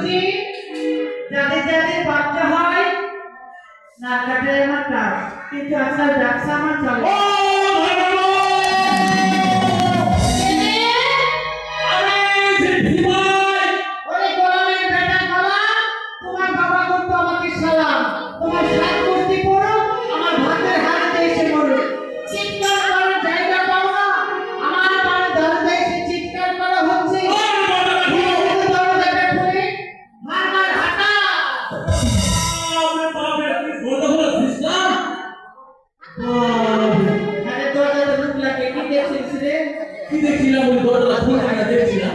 বলছি যাদের যাদের বাচ্চা হয় না কাটে আমার কাজ, কিন্তু আপনার ব্যবসা আমার চলে। কি দেখছিলাম ওই দরজা খোলা দেখছিলাম।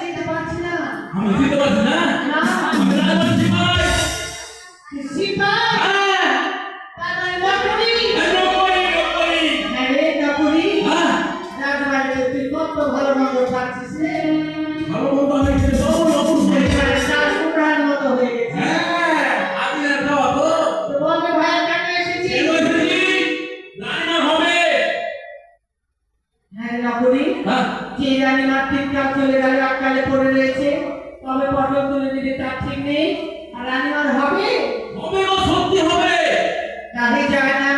দিতে পারছি না, আমি দিতে পারছি না। আমি রাজবাড়ি সিপাই। সিপাই তাই নকরি নকরি। হ্যাঁ রে নকরি। রাজবাড়িতে তুই কত ভালো মন্দ পাচ্ছিস রে। ভালো মন্দ আমি খেয়ে সব অপূর্ব শাশুড়ার মতো হয়ে গেছে। হ্যাঁ আদি না খাওয়া তো বলবে ভাইয়া কাছে এসেছি। রান্না হবে। হ্যাঁ নকরি যে রানীমার ঠিকঠাক চলে গেল আকালে পড়ে রয়েছে, তবে পটল তুলে দিতে তার ঠিক নেই। আর রানীমার হবে হবে ও সত্যি হবে। কাজে যায় না